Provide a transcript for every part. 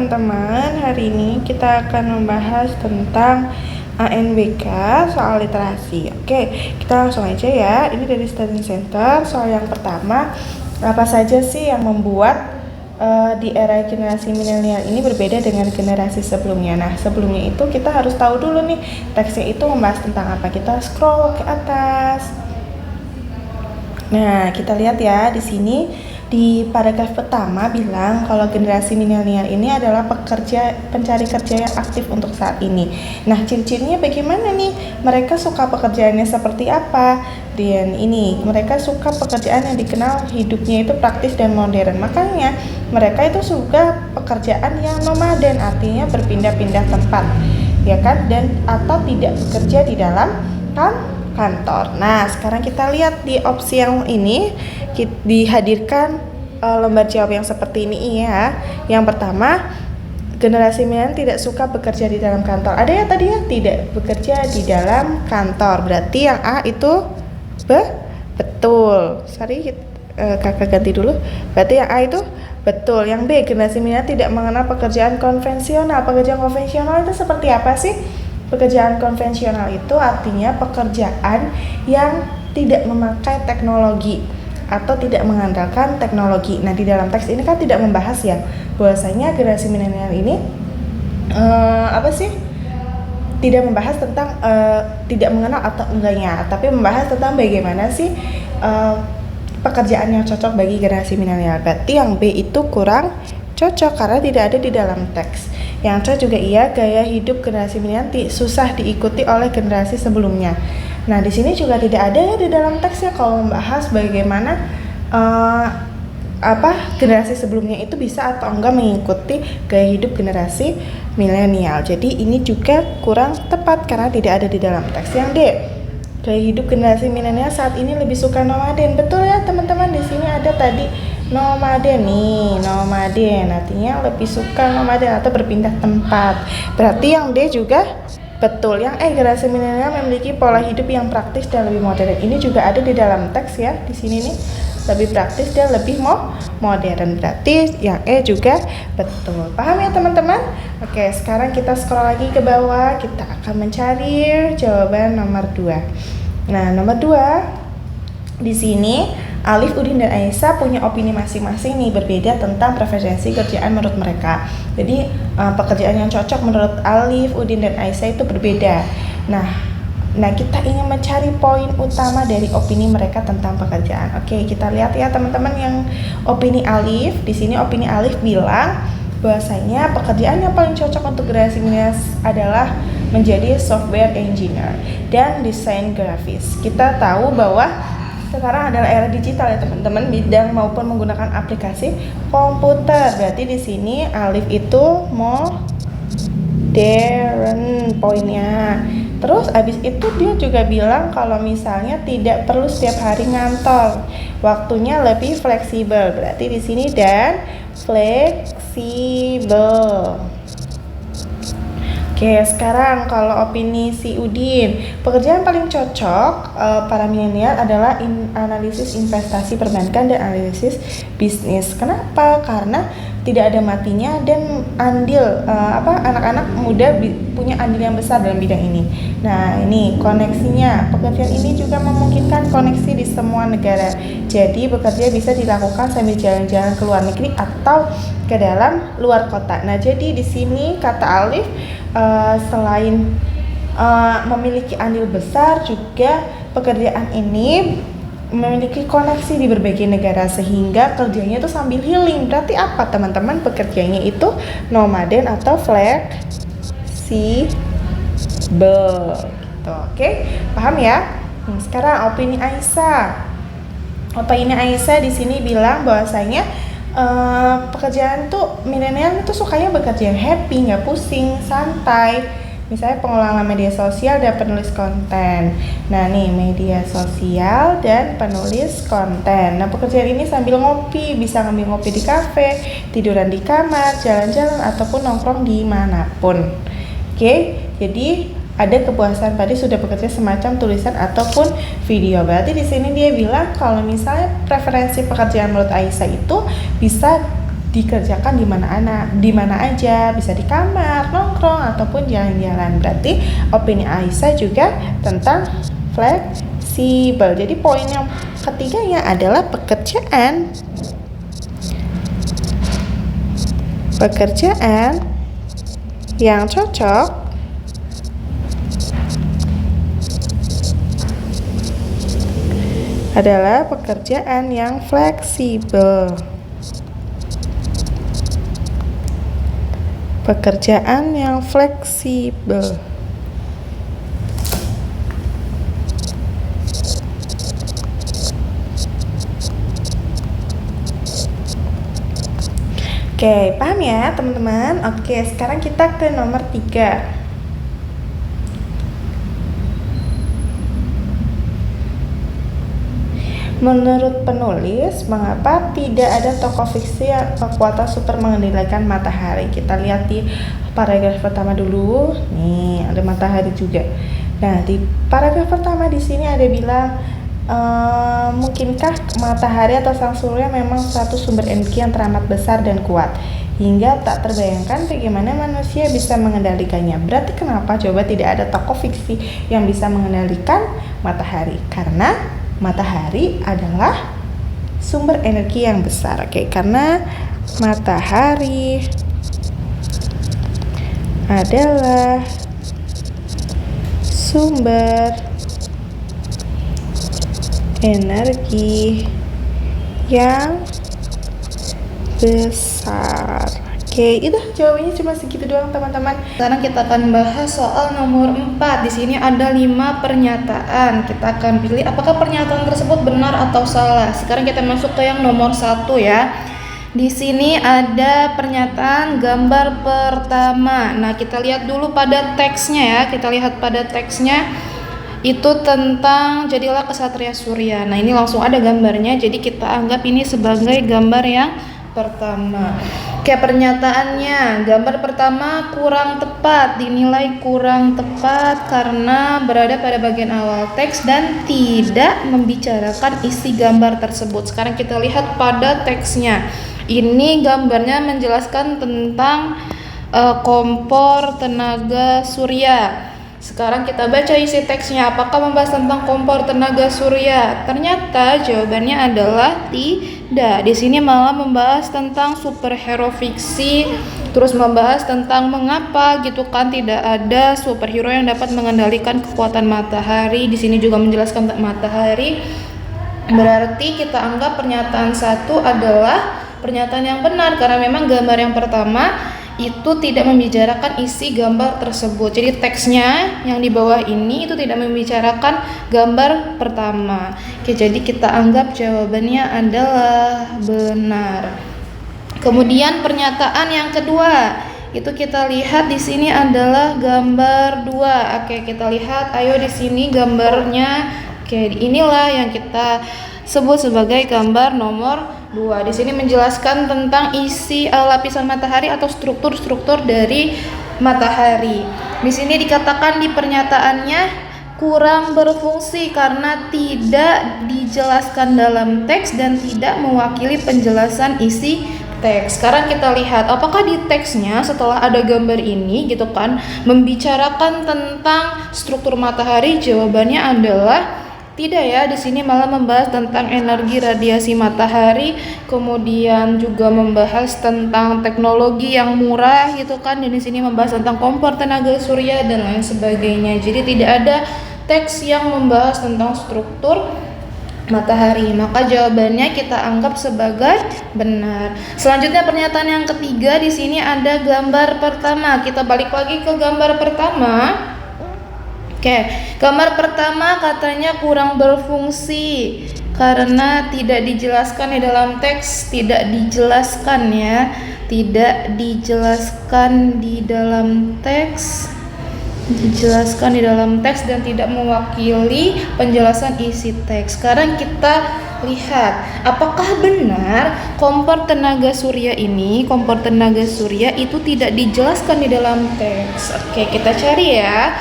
teman-teman, hari ini kita akan membahas tentang ANBK soal literasi. Oke, kita langsung aja ya. Ini dari Study Center. Soal yang pertama, apa saja sih yang membuat di era generasi milenial ini berbeda dengan generasi sebelumnya? Nah, sebelumnya itu kita harus tahu dulu nih, teksnya itu membahas tentang apa. Kita scroll ke atas. Nah, kita lihat ya di sini. Di paragraf pertama bilang kalau generasi milenial ini adalah pencari kerja yang aktif untuk saat ini. Nah, ciri-cirinya bagaimana nih? Mereka suka pekerjaannya seperti apa? Dan ini, mereka suka pekerjaan yang dikenal hidupnya itu praktis dan modern. Makanya mereka itu suka pekerjaan yang nomaden, artinya berpindah-pindah tempat, ya kan? Dan atau tidak bekerja di dalam kantor. Nah, sekarang kita lihat di opsi yang ini dihadirkan lembar jawab yang seperti ini ya. Yang pertama, generasi milenial tidak suka bekerja di dalam kantor. Ada ya tadi ya tidak bekerja di dalam kantor. Berarti yang A itu betul. Sorry, kakak ganti dulu. Berarti yang A itu betul. Yang B, generasi milenial tidak mengenal pekerjaan konvensional. Pekerjaan konvensional itu seperti apa sih? Pekerjaan konvensional itu artinya pekerjaan yang tidak memakai teknologi atau tidak mengandalkan teknologi. Nah, di dalam teks ini kan tidak membahas ya bahwasanya generasi milenial ini tidak membahas tentang tidak mengenal atau enggaknya, tapi membahas tentang bagaimana sih pekerjaan yang cocok bagi generasi milenial. Berarti yang B itu kurang cocok karena tidak ada di dalam teks. Yang C juga iya, gaya hidup generasi milenial susah diikuti oleh generasi sebelumnya. Nah, di sini juga tidak ada ya di dalam teksnya kalau membahas bagaimana generasi sebelumnya itu bisa atau enggak mengikuti gaya hidup generasi milenial. Jadi ini juga kurang tepat karena tidak ada di dalam teks. Yang D, gaya hidup generasi milenial saat ini lebih suka nomaden. Betul ya teman-teman, di sini ada tadi nomaden nih, nomaden artinya lebih suka nomaden atau berpindah tempat. Berarti yang D juga betul. Yang E, generasi milenial memiliki pola hidup yang praktis dan lebih modern. Ini juga ada di dalam teks ya. Di sini nih lebih praktis dan lebih modern. Berarti yang E juga betul. Paham ya teman-teman? Oke, sekarang kita scroll lagi ke bawah. Kita akan mencari jawaban nomor 2. Nah, nomor 2 di sini Alif, Udin, dan Aisyah punya opini masing-masing nih berbeda tentang preferensi kerjaan menurut mereka. Jadi pekerjaan yang cocok menurut Alif, Udin, dan Aisyah itu berbeda. Nah kita ingin mencari poin utama dari opini mereka tentang pekerjaan. Oke, kita lihat ya teman-teman yang opini Alif. Di sini opini Alif bilang bahwasanya pekerjaan yang paling cocok untuk generasi milenial adalah menjadi software engineer dan desain grafis. Kita tahu bahwa sekarang adalah era digital ya teman-teman, bidang maupun menggunakan aplikasi komputer. Berarti di sini Alif itu modern poinnya. Terus abis itu dia juga bilang kalau misalnya tidak perlu setiap hari ngantor, waktunya lebih fleksibel. Berarti di sini dan fleksibel. Oke, sekarang kalau opini si Udin, pekerjaan paling cocok para milenial adalah analisis investasi perbankan dan analisis bisnis. Kenapa? Karena tidak ada matinya dan andil anak-anak muda punya andil yang besar dalam bidang ini. Nah, ini koneksinya. Pekerjaan ini juga memungkinkan koneksi di semua negara. Jadi bekerja bisa dilakukan sambil jalan-jalan ke luar negeri atau ke dalam luar kota. Nah, jadi di sini kata Alif selain memiliki andil besar, juga pekerjaan ini memiliki koneksi di berbagai negara sehingga kerjanya itu sambil healing. Berarti apa teman-teman? Pekerjaannya itu nomaden atau fleksibel gitu. Oke, paham ya? Sekarang opini Aisyah. Opini Aisyah di sini bilang bahwasanya pekerjaan tuh milenial itu sukanya bekerja yang happy, nggak pusing, santai. Misalnya pengelola media sosial dan penulis konten. Nah nih, media sosial dan penulis konten. Nah, pekerjaan ini sambil ngopi, bisa ngambil ngopi di kafe, tiduran di kamar, jalan-jalan ataupun nongkrong dimanapun. Oke, jadi ada kepuasan tadi sudah bekerja semacam tulisan ataupun video. Berarti di sini dia bilang kalau misalnya preferensi pekerjaan menurut Aisyah itu bisa dikerjakan di mana aja, bisa di kamar, nongkrong ataupun jalan-jalan. Berarti opini Aisyah juga tentang fleksibel. Jadi poin yang ketiganya adalah pekerjaan yang cocok adalah pekerjaan yang fleksibel. Pekerjaan yang fleksibel. Oke, paham ya teman-teman? Oke, sekarang kita ke nomor 3. Menurut penulis, mengapa tidak ada tokoh fiksi yang kekuatan super mengendalikan matahari? Kita lihat di paragraf pertama dulu. Nih, ada matahari juga. Nah, di paragraf pertama di sini ada bilang, mungkinkah matahari atau sang surya memang suatu sumber energi yang teramat besar dan kuat hingga tak terbayangkan bagaimana manusia bisa mengendalikannya? Berarti kenapa coba tidak ada tokoh fiksi yang bisa mengendalikan matahari? Karena matahari adalah sumber energi yang besar. Oke, karena matahari adalah sumber energi yang besar. Oke, itu jawabannya cuma segitu doang teman-teman. Sekarang kita akan bahas soal nomor 4. Di sini ada 5 pernyataan. Kita akan pilih apakah pernyataan tersebut benar atau salah. Sekarang kita masuk ke yang nomor 1 ya. Di sini ada pernyataan gambar pertama. Nah, kita lihat dulu pada teksnya ya. Kita lihat pada teksnya itu tentang jadilah kesatria surya. Nah, ini langsung ada gambarnya. Jadi kita anggap ini sebagai gambar yang pertama. Kayak pernyataannya, gambar pertama kurang tepat, dinilai kurang tepat karena berada pada bagian awal teks dan tidak membicarakan isi gambar tersebut. Sekarang kita lihat pada teksnya. Ini gambarnya menjelaskan tentang kompor tenaga surya. Sekarang kita baca isi teksnya. Apakah membahas tentang kompor tenaga surya? Ternyata jawabannya adalah tidak. Di sini malah membahas tentang superhero fiksi, terus membahas tentang mengapa gitu kan tidak ada superhero yang dapat mengendalikan kekuatan matahari. Di sini juga menjelaskan tentang matahari. Berarti kita anggap pernyataan 1 adalah pernyataan yang benar karena memang gambar yang pertama itu tidak membicarakan isi gambar tersebut. Jadi teksnya yang di bawah ini itu tidak membicarakan gambar pertama. Oke, jadi kita anggap jawabannya adalah benar. Kemudian pernyataan yang kedua, itu kita lihat di sini adalah gambar 2. Oke, kita lihat. Ayo di sini gambarnya. Oke, inilah yang kita sebut sebagai gambar nomor 2. Di sini menjelaskan tentang isi lapisan matahari atau struktur-struktur dari matahari. Di sini dikatakan di pernyataannya kurang berfungsi karena tidak dijelaskan dalam teks dan tidak mewakili penjelasan isi teks. Sekarang kita lihat apakah di teksnya setelah ada gambar ini gitu kan membicarakan tentang struktur matahari. Jawabannya adalah tidak ya, di sini malah membahas tentang energi radiasi matahari, kemudian juga membahas tentang teknologi yang murah gitu kan. Dan di sini membahas tentang kompor tenaga surya dan lain sebagainya. Jadi tidak ada teks yang membahas tentang struktur matahari. Maka jawabannya kita anggap sebagai benar. Selanjutnya pernyataan yang ketiga, di sini ada gambar pertama. Kita balik lagi ke gambar pertama. Oke, gambar pertama katanya kurang berfungsi karena tidak dijelaskan di dalam teks, tidak dijelaskan ya, tidak dijelaskan di dalam teks, dijelaskan di dalam teks dan tidak mewakili penjelasan isi teks. Sekarang kita lihat apakah benar kompor tenaga surya itu tidak dijelaskan di dalam teks. Oke, kita cari ya.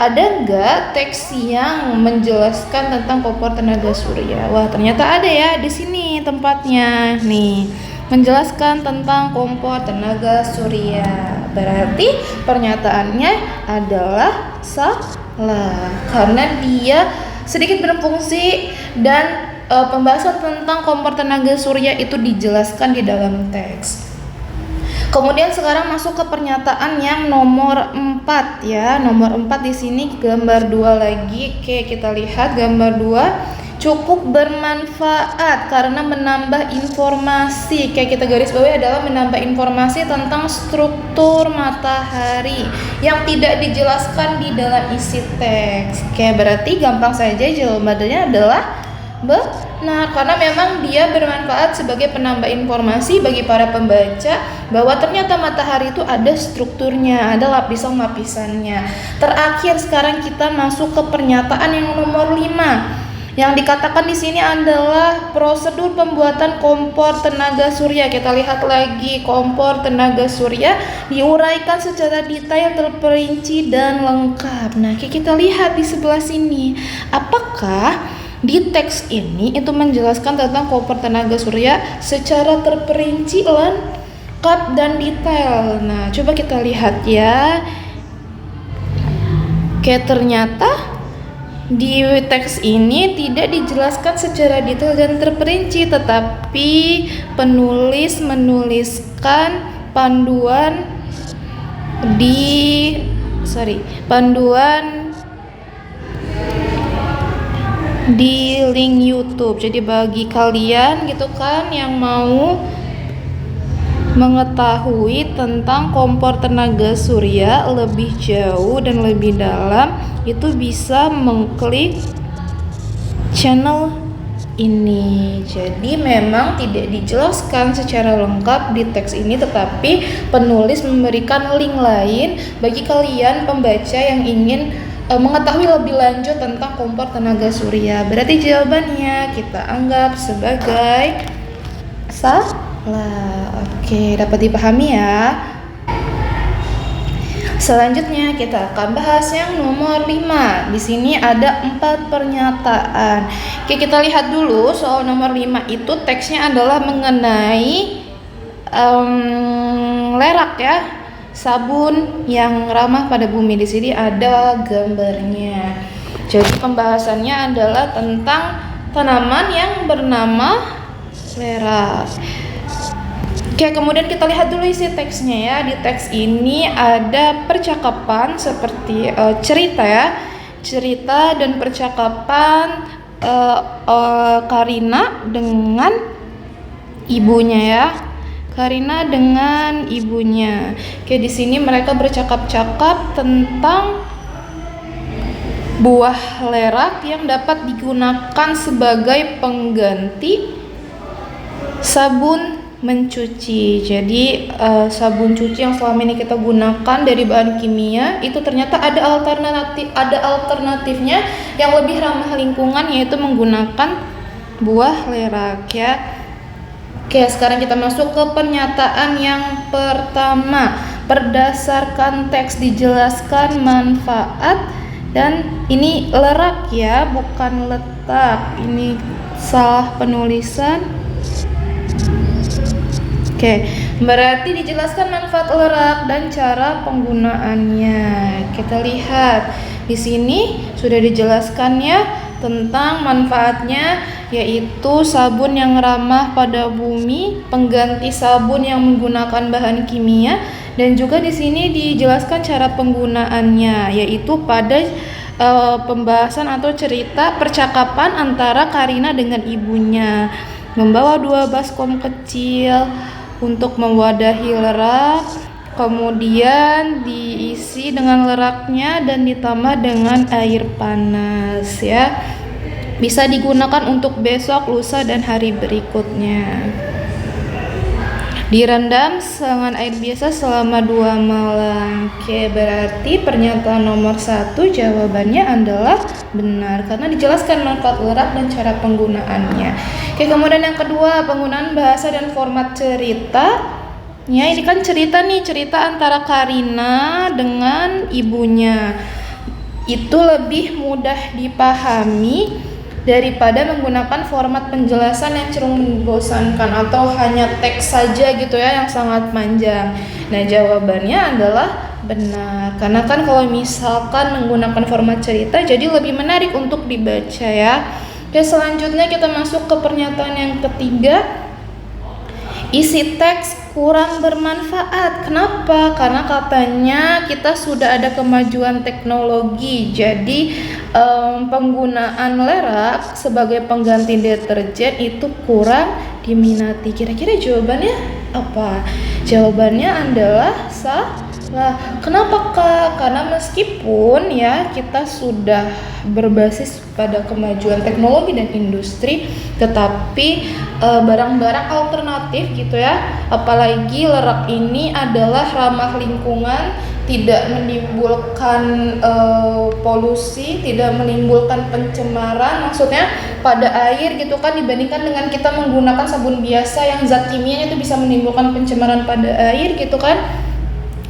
Ada nggak teks yang menjelaskan tentang kompor tenaga surya? Wah, ternyata ada ya di sini tempatnya. Nih, menjelaskan tentang kompor tenaga surya. Berarti pernyataannya adalah salah karena dia sedikit berfungsi dan pembahasan tentang kompor tenaga surya itu dijelaskan di dalam teks. Kemudian sekarang masuk ke pernyataan yang nomor 4 ya. Nomor 4 di sini gambar 2 lagi. Oke, kita lihat gambar 2. Cukup bermanfaat karena menambah informasi. Kayak kita garis bawahi adalah menambah informasi tentang struktur matahari yang tidak dijelaskan di dalam isi teks. Oke, berarti gampang saja jawabannya adalah benar karena memang dia bermanfaat sebagai penambah informasi bagi para pembaca bahwa ternyata matahari itu ada strukturnya, ada lapisan-lapisannya. Terakhir sekarang kita masuk ke pernyataan yang nomor 5. Yang dikatakan di sini adalah prosedur pembuatan kompor tenaga surya. Kita lihat lagi, kompor tenaga surya diuraikan secara detail, terperinci dan lengkap. Nah, kita lihat di sebelah sini. Apakah di teks ini itu menjelaskan tentang kompor tenaga surya secara terperinci, lengkap dan detail? Nah, coba kita lihat ya. Ternyata di teks ini tidak dijelaskan secara detail dan terperinci, tetapi penulis menuliskan panduan di link YouTube. Jadi bagi kalian gitu kan yang mau mengetahui tentang kompor tenaga surya lebih jauh dan lebih dalam, itu bisa mengklik channel ini. Jadi memang tidak dijelaskan secara lengkap di teks ini, tetapi penulis memberikan link lain bagi kalian pembaca yang ingin mengetahui lebih lanjut tentang kompor tenaga surya. Berarti jawabannya kita anggap sebagai salah. Oke, dapat dipahami ya. Selanjutnya kita akan bahas yang nomor 5. Di sini ada 4 pernyataan. Oke, kita lihat dulu soal nomor 5 itu teksnya adalah mengenai lerak ya, sabun yang ramah pada bumi. Di sini ada gambarnya. Jadi pembahasannya adalah tentang tanaman yang bernama lerak. Oke, kemudian kita lihat dulu isi teksnya ya. Di teks ini ada percakapan seperti cerita ya. Cerita dan percakapan Karina dengan ibunya ya. Karina dengan ibunya. Oke, di sini mereka bercakap-cakap tentang buah lerak yang dapat digunakan sebagai pengganti sabun mencuci. Jadi sabun cuci yang selama ini kita gunakan dari bahan kimia itu ternyata ada alternatifnya yang lebih ramah lingkungan, yaitu menggunakan buah lerak ya. Oke, sekarang kita masuk ke pernyataan yang pertama. Berdasarkan teks dijelaskan manfaat, dan ini lerak ya, bukan letak. Ini salah penulisan. Oke, berarti dijelaskan manfaat lerak dan cara penggunaannya. Kita lihat di sini sudah dijelaskan ya tentang manfaatnya, yaitu sabun yang ramah pada bumi, pengganti sabun yang menggunakan bahan kimia, dan juga di sini dijelaskan cara penggunaannya, yaitu pada pembahasan atau cerita percakapan antara Karina dengan ibunya, membawa 2 baskom kecil untuk mewadahi lerak, kemudian diisi dengan leraknya dan ditambah dengan air panas ya. Bisa digunakan untuk besok, lusa, dan hari berikutnya. Direndam dengan air biasa selama 2 malam. Oke, berarti pernyataan nomor 1 jawabannya adalah benar karena dijelaskan manfaat lerak dan cara penggunaannya. Oke, kemudian yang kedua, penggunaan bahasa dan format cerita. Ya, ini kan cerita nih, cerita antara Karina dengan ibunya. Itu lebih mudah dipahami daripada menggunakan format penjelasan yang cenderung membosankan atau hanya teks saja gitu ya yang sangat panjang. Nah, jawabannya adalah benar. Karena kan kalau misalkan menggunakan format cerita jadi lebih menarik untuk dibaca ya. Oke, selanjutnya kita masuk ke pernyataan yang ketiga. Isi teks kurang bermanfaat. Kenapa? Karena katanya kita sudah ada kemajuan teknologi. Jadi penggunaan lerak sebagai pengganti deterjen itu kurang diminati. Kira-kira jawabannya apa? Jawabannya adalah salah. Kenapa Kak? Karena meskipun ya kita sudah berbasis pada kemajuan teknologi dan industri, tetapi barang-barang alternatif gitu ya, apalagi lerak ini adalah ramah lingkungan, tidak menimbulkan polusi, tidak menimbulkan pencemaran, maksudnya pada air gitu kan, dibandingkan dengan kita menggunakan sabun biasa yang zat kimianya itu bisa menimbulkan pencemaran pada air gitu kan.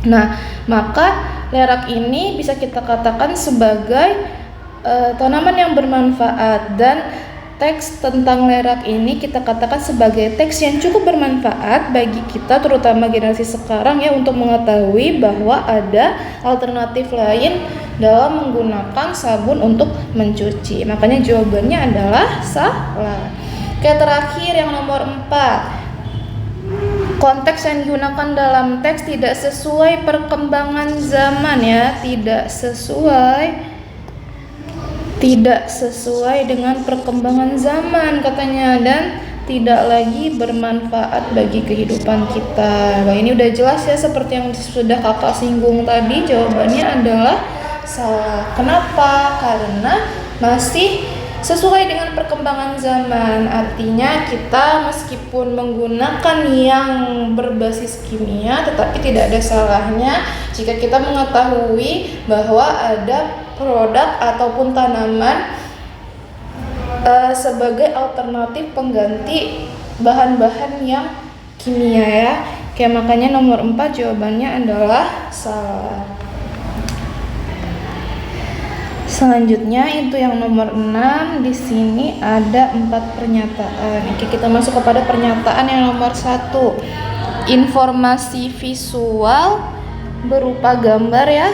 Nah, maka lerak ini bisa kita katakan sebagai tanaman yang bermanfaat, dan teks tentang lerak ini kita katakan sebagai teks yang cukup bermanfaat bagi kita, terutama generasi sekarang ya, untuk mengetahui bahwa ada alternatif lain dalam menggunakan sabun untuk mencuci. Makanya jawabannya adalah salah. Oke, terakhir yang nomor 4. Konteks yang digunakan dalam teks tidak sesuai perkembangan zaman ya, tidak sesuai dengan perkembangan zaman katanya, dan tidak lagi bermanfaat bagi kehidupan kita. Nah, ini udah jelas ya, seperti yang sudah kakak singgung tadi, jawabannya adalah salah. Kenapa? Karena masih sesuai dengan perkembangan zaman, artinya kita meskipun menggunakan yang berbasis kimia, tetapi tidak ada salahnya jika kita mengetahui bahwa ada produk ataupun tanaman sebagai alternatif pengganti bahan-bahan yang kimia ya. Kayak makanya nomor 4 jawabannya adalah salah. Selanjutnya itu yang nomor 6, di sini ada 4 pernyataan. Oke, kita masuk kepada pernyataan yang nomor 1. Informasi visual berupa gambar ya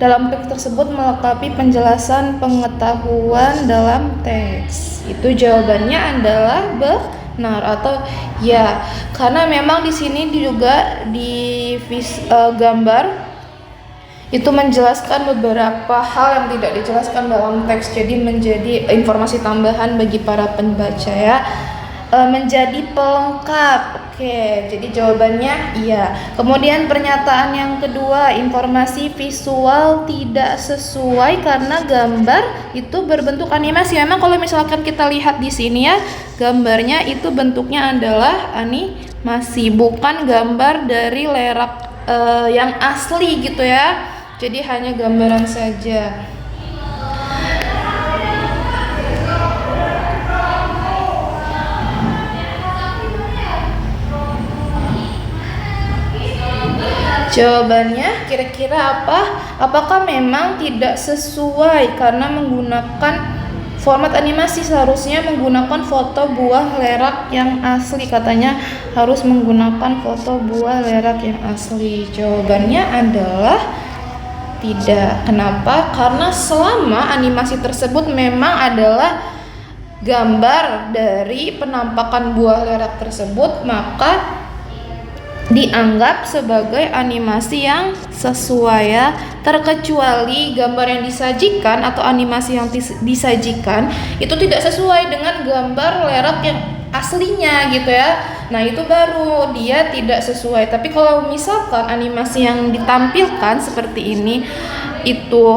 dalam teks tersebut melengkapi penjelasan pengetahuan dalam teks. Itu jawabannya adalah benar atau ya. Karena memang di sini juga di gambar itu menjelaskan beberapa hal yang tidak dijelaskan dalam teks, jadi menjadi informasi tambahan bagi para pembaca ya, menjadi pelengkap. Oke, jadi jawabannya iya. Kemudian pernyataan yang kedua, informasi visual tidak sesuai karena gambar itu berbentuk animasi. Memang kalau misalkan kita lihat di sini ya, gambarnya itu bentuknya adalah animasi, bukan gambar dari lerak yang asli gitu ya. Jadi hanya gambaran saja. Jawabannya kira-kira apa? Apakah memang tidak sesuai karena menggunakan format animasi? Seharusnya menggunakan foto buah lerak yang asli. Katanya harus menggunakan foto buah lerak yang asli. Jawabannya adalah tidak. Kenapa? Karena selama animasi tersebut memang adalah gambar dari penampakan buah lerak tersebut, maka dianggap sebagai animasi yang sesuai ya. Terkecuali gambar yang disajikan atau animasi yang disajikan itu tidak sesuai dengan gambar lerak yang aslinya gitu ya. Nah, itu baru dia tidak sesuai. Tapi kalau misalkan animasi yang ditampilkan seperti ini itu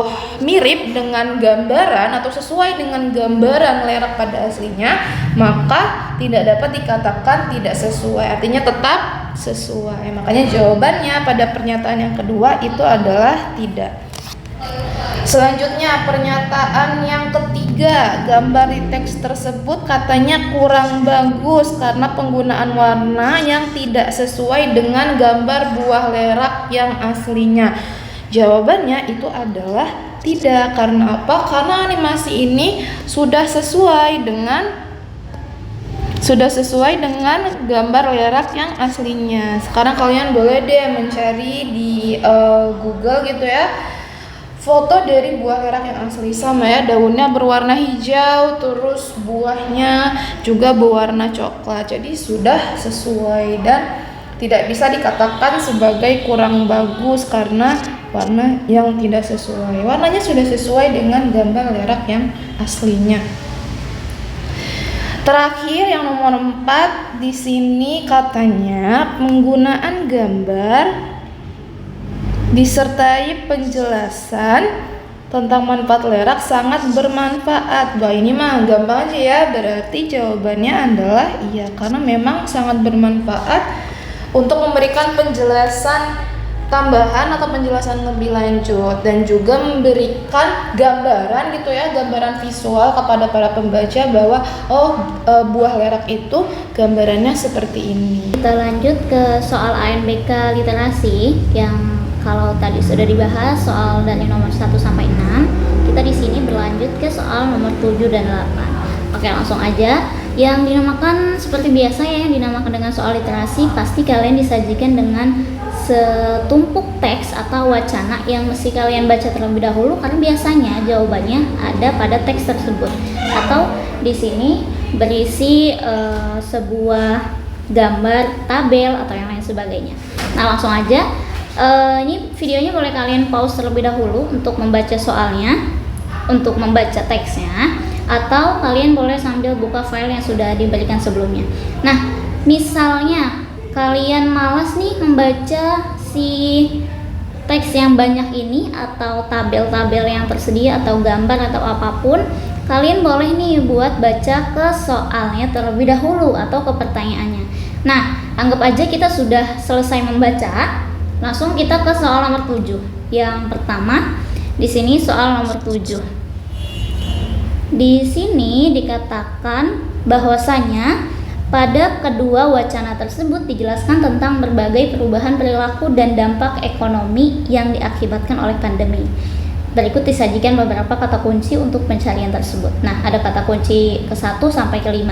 mirip dengan gambaran atau sesuai dengan gambaran lerak pada aslinya, maka tidak dapat dikatakan tidak sesuai. Artinya tetap sesuai. Makanya jawabannya pada pernyataan yang kedua itu adalah tidak. Selanjutnya pernyataan yang ketiga, gambar di teks tersebut katanya kurang bagus karena penggunaan warna yang tidak sesuai dengan gambar buah lerak yang aslinya. Jawabannya itu adalah tidak. Karena apa? Karena animasi ini sudah sesuai dengan gambar lerak yang aslinya. Sekarang kalian boleh deh mencari di Google gitu ya, foto dari buah lerak yang asli. Sama ya, daunnya berwarna hijau, terus buahnya juga berwarna coklat. Jadi sudah sesuai dan tidak bisa dikatakan sebagai kurang bagus karena warna yang tidak sesuai. Warnanya sudah sesuai dengan gambar lerak yang aslinya. Terakhir yang nomor 4 di sini katanya penggunaan gambar disertai penjelasan tentang manfaat lerak sangat bermanfaat. Wah, ini mah gampang aja ya. Berarti jawabannya adalah iya, karena memang sangat bermanfaat untuk memberikan penjelasan tambahan atau penjelasan lebih lanjut dan juga memberikan gambaran gitu ya, gambaran visual kepada para pembaca bahwa buah lerak itu gambarannya seperti ini. Kita lanjut ke soal ANBK literasi yang kalau tadi sudah dibahas soal dari nomor 1 sampai 6, kita di sini berlanjut ke soal nomor 7 dan 8. Oke, langsung aja. Yang dinamakan seperti biasa ya, yang dinamakan dengan soal literasi, pasti kalian disajikan dengan setumpuk teks atau wacana yang mesti kalian baca terlebih dahulu karena biasanya jawabannya ada pada teks tersebut. Atau di sini berisi sebuah gambar, tabel atau yang lain sebagainya. Nah, langsung aja. Ini videonya boleh kalian pause terlebih dahulu untuk membaca soalnya, untuk membaca teksnya, atau kalian boleh sambil buka file yang sudah diberikan sebelumnya. Nah, misalnya kalian malas nih membaca si teks yang banyak ini atau tabel-tabel yang tersedia atau gambar atau apapun, kalian boleh nih buat baca ke soalnya terlebih dahulu atau ke pertanyaannya. Nah, anggap aja kita sudah selesai membaca, langsung kita ke soal nomor 7. Yang pertama, di sini soal nomor 7. Di sini dikatakan bahwasanya pada kedua wacana tersebut dijelaskan tentang berbagai perubahan perilaku dan dampak ekonomi yang diakibatkan oleh pandemi. Berikut disajikan beberapa kata kunci untuk pencarian tersebut. Nah, ada kata kunci ke-1 sampai ke-5.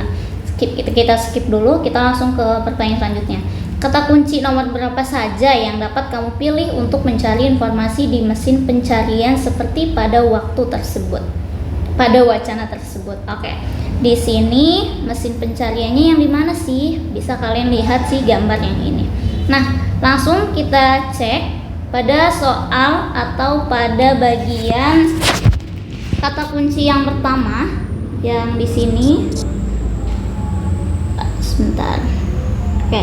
Kita skip dulu, kita langsung ke pertanyaan selanjutnya. Kata kunci nomor berapa saja yang dapat kamu pilih untuk mencari informasi di mesin pencarian seperti pada waktu tersebut, pada wacana tersebut. Oke. Di sini mesin pencariannya yang di mana sih? Bisa kalian lihat sih gambar yang ini. Nah, langsung kita cek pada soal atau pada bagian kata kunci yang pertama yang di sini. Sebentar. Oke.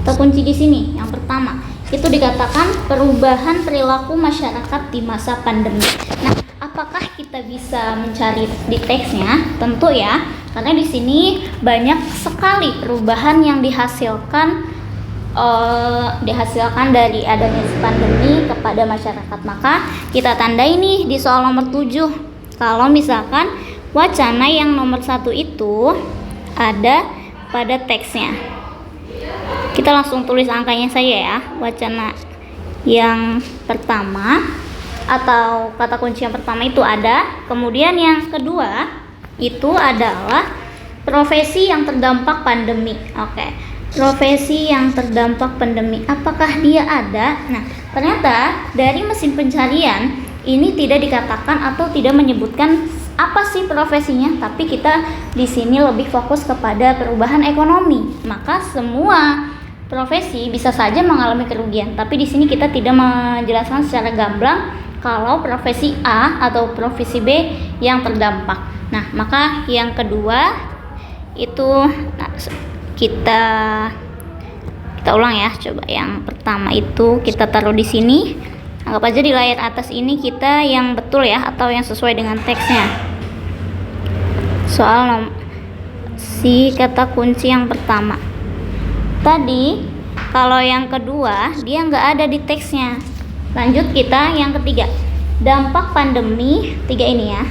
Kata kunci di sini yang pertama itu dikatakan perubahan perilaku masyarakat di masa pandemi. Nah, apakah kita bisa mencari di teksnya? Tentu ya, karena di sini banyak sekali perubahan yang dihasilkan dari adanya pandemi kepada masyarakat. Maka kita tandai nih di soal nomor 7. Kalau misalkan wacana yang nomor 1 itu ada pada teksnya. Kita langsung tulis angkanya saja ya. Wacana yang pertama atau kata kunci yang pertama itu ada. Kemudian yang kedua itu adalah profesi yang terdampak pandemi. Oke. Profesi yang terdampak pandemi. Apakah dia ada? Nah, ternyata dari mesin pencarian ini tidak dikatakan atau tidak menyebutkan apa sih profesinya, tapi kita di sini lebih fokus kepada perubahan ekonomi. Maka semua profesi bisa saja mengalami kerugian, tapi di sini kita tidak menjelaskan secara gamblang kalau profesi A atau profesi B yang terdampak. Nah, maka yang kedua itu kita ulang ya. Coba yang pertama itu kita taruh di sini. Anggap aja di layar atas ini kita yang betul ya, atau yang sesuai dengan teksnya. Soal si kata kunci yang pertama. Tadi kalau yang kedua dia nggak ada di teksnya. Lanjut kita yang ketiga. Dampak pandemi, 3 ini ya.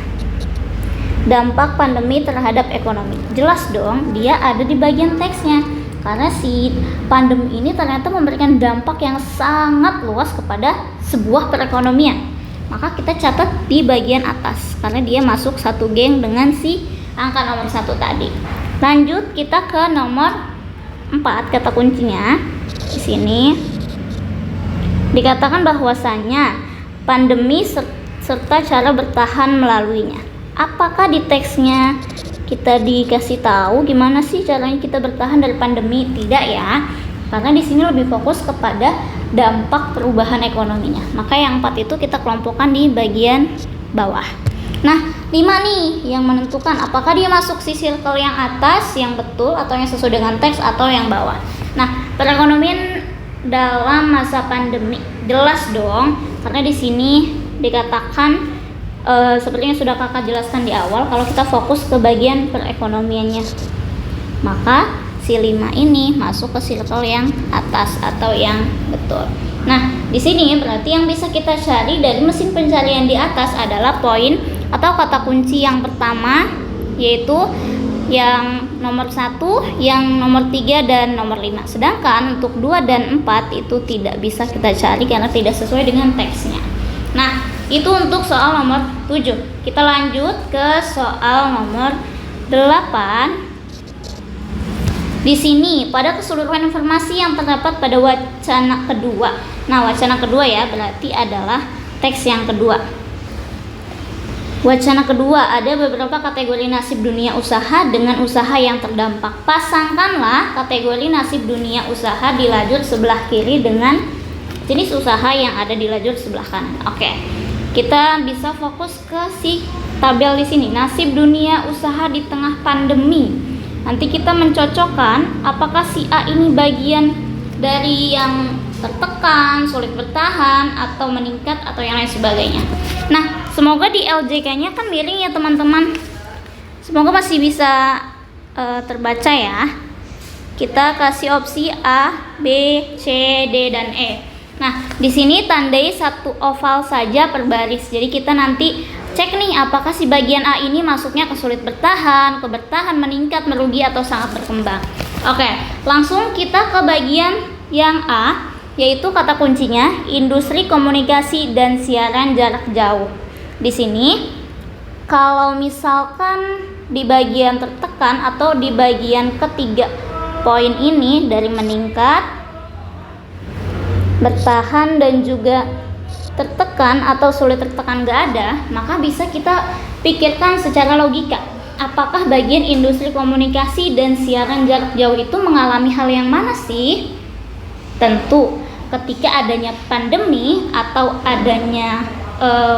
Dampak pandemi terhadap ekonomi. Jelas dong, dia ada di bagian teksnya. Karena si pandemi ini ternyata memberikan dampak yang sangat luas kepada sebuah perekonomian. Maka kita catat di bagian atas karena dia masuk satu geng dengan si angka nomor 1 tadi. Lanjut kita ke nomor 4, kata kuncinya. Di sini dikatakan bahwasanya pandemi serta cara bertahan melaluinya. Apakah di teksnya kita dikasih tahu gimana sih caranya kita bertahan dari pandemi? Tidak ya, karena di sini lebih fokus kepada dampak perubahan ekonominya. Maka yang 4 itu kita kelompokkan di bagian bawah. Nah, 5 nih yang menentukan apakah dia masuk si circle yang atas yang betul atau yang sesuai dengan teks atau yang bawah. Nah, perekonomian dalam masa pandemi jelas dong, karena di sini dikatakan seperti yang sudah kakak jelaskan di awal, kalau kita fokus ke bagian perekonomiannya, maka si 5 ini masuk ke circle yang atas atau yang betul. Nah, di sini berarti yang bisa kita cari dari mesin pencarian di atas adalah poin atau kata kunci yang pertama, yaitu yang nomor 1, yang nomor 3 dan nomor 5. Sedangkan untuk 2 dan 4 itu tidak bisa kita cari karena tidak sesuai dengan teksnya. Nah, itu untuk soal nomor 7. Kita lanjut ke soal nomor 8. Di sini pada keseluruhan informasi yang terdapat pada wacana kedua. Nah, wacana kedua ya berarti adalah teks yang kedua. Wacana kedua, ada beberapa kategori nasib dunia usaha dengan usaha yang terdampak. Pasangkanlah kategori nasib dunia usaha di lajur sebelah kiri dengan jenis usaha yang ada di lajur sebelah kanan. Oke. Kita bisa fokus ke si tabel di sini, nasib dunia usaha di tengah pandemi. Nanti kita mencocokkan apakah si A ini bagian dari yang tertekan, sulit bertahan, atau meningkat, atau yang lain sebagainya. Nah, semoga di LJK-nya kan miring ya teman-teman. Semoga masih bisa terbaca ya. Kita kasih opsi A, B, C, D, dan E. Nah, di sini tandai satu oval saja per baris. Jadi kita nanti cek nih apakah si bagian A ini masuknya ke sulit bertahan, ke bertahan, meningkat, merugi, atau sangat berkembang. Oke, langsung kita ke bagian yang A, yaitu kata kuncinya industri komunikasi dan siaran jarak jauh. Di sini kalau misalkan di bagian tertekan atau di bagian ketiga poin ini dari meningkat, bertahan, dan juga tertekan atau sulit tertekan gak ada, maka bisa kita pikirkan secara logika apakah bagian industri komunikasi dan siaran jarak jauh itu mengalami hal yang mana sih? Tentu ketika adanya pandemi atau adanya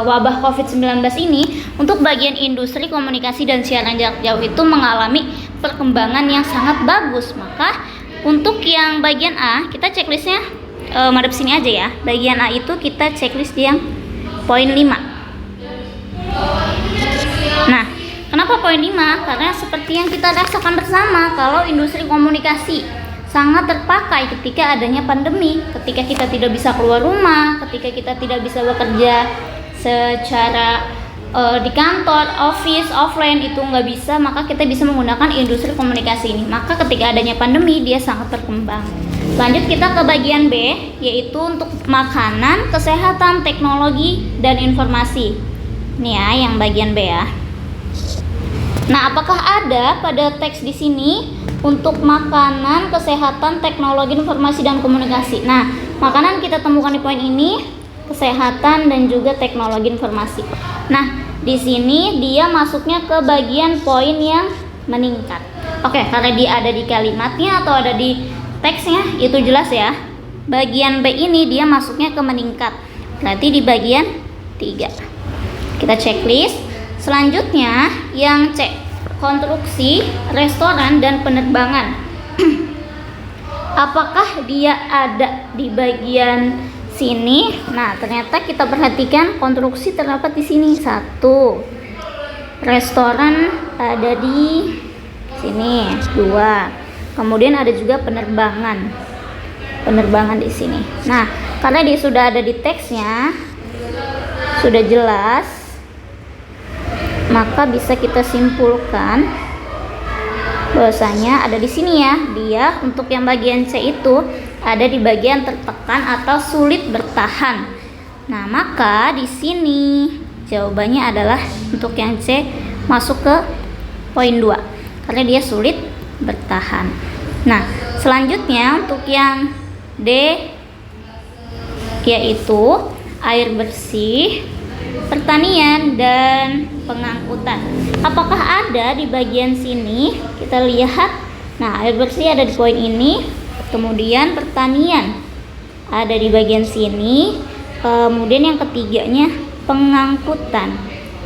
wabah COVID-19 ini, untuk bagian industri komunikasi dan siaran jarak jauh itu mengalami perkembangan yang sangat bagus. Maka untuk yang bagian A, kita checklistnya madep sini aja ya. Bagian A itu kita checklist yang poin 5. Nah, kenapa poin 5? Karena seperti yang kita rasakan bersama, kalau industri komunikasi sangat terpakai ketika adanya pandemi, ketika kita tidak bisa keluar rumah, ketika kita tidak bisa bekerja secara di kantor, office, offline itu nggak bisa, maka kita bisa menggunakan industri komunikasi ini. Maka ketika adanya pandemi dia sangat berkembang. Lanjut kita ke bagian B, yaitu untuk makanan, kesehatan, teknologi, dan informasi. Nih ya, yang bagian B ya. Nah, apakah ada pada teks di sini untuk makanan, kesehatan, teknologi, informasi, dan komunikasi? Nah, makanan kita temukan di poin ini, kesehatan, dan juga teknologi informasi. Nah, di sini dia masuknya ke bagian poin yang meningkat. Oke, karena dia ada di kalimatnya atau ada di teksnya, itu jelas ya. Bagian B ini dia masuknya ke meningkat. Berarti di bagian 3. Kita checklist. Selanjutnya yang C, konstruksi, restoran, dan penerbangan. Apakah dia ada di bagian sini? Nah, ternyata kita perhatikan konstruksi terdapat di sini 1. Restoran ada di sini 2. Kemudian ada juga penerbangan. Penerbangan di sini. Nah, karena dia sudah ada di teksnya, sudah jelas, maka bisa kita simpulkan bahwasanya ada di sini ya. Dia untuk yang bagian C itu ada di bagian tertekan atau sulit bertahan. Nah, maka di sini jawabannya adalah untuk yang C masuk ke poin 2 karena dia sulit bertahan. Nah, selanjutnya untuk yang D yaitu air bersih, pertanian, dan pengangkutan. Apakah ada di bagian sini? Kita lihat. Nah, air bersih ada di poin ini, kemudian pertanian ada di bagian sini, kemudian yang ketiganya pengangkutan.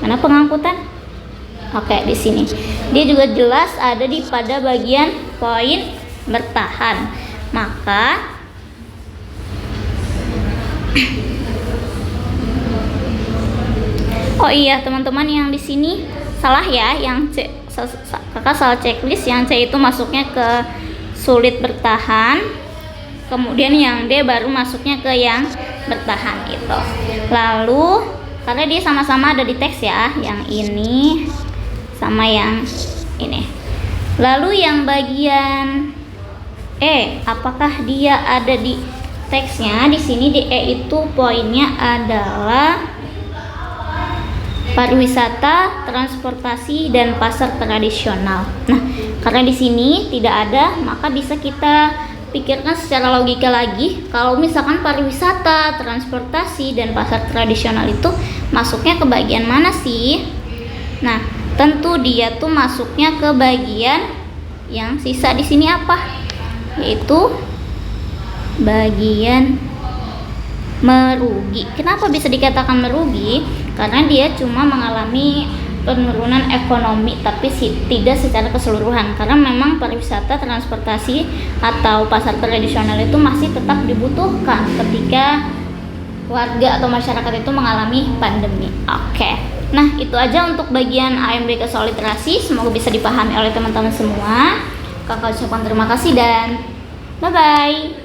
Mana pengangkutan? Oke, di sini. Dia juga jelas ada di pada bagian poin bertahan. Maka oh iya teman-teman, yang di sini salah ya, yang C kakak salah checklist. Yang C itu masuknya ke sulit bertahan, kemudian yang D baru masuknya ke yang bertahan itu. Lalu karena dia sama-sama ada di teks ya, yang ini sama yang ini. Lalu yang bagian E, apakah dia ada di teksnya? Di sini di E itu poinnya adalah pariwisata, transportasi, dan pasar tradisional. Nah, karena di sini tidak ada, maka bisa kita pikirkan secara logika lagi. Kalau misalkan pariwisata, transportasi, dan pasar tradisional itu masuknya ke bagian mana sih? Nah, tentu dia tuh masuknya ke bagian yang sisa di sini apa? Yaitu bagian merugi. Kenapa bisa dikatakan merugi? Karena dia cuma mengalami penurunan ekonomi, tapi tidak secara keseluruhan. Karena memang pariwisata, transportasi, atau pasar tradisional itu masih tetap dibutuhkan ketika warga atau masyarakat itu mengalami pandemi. Oke. Nah, itu aja untuk bagian AMBK soal literasi. Semoga bisa dipahami oleh teman-teman semua. Kakak ucapkan terima kasih dan bye-bye.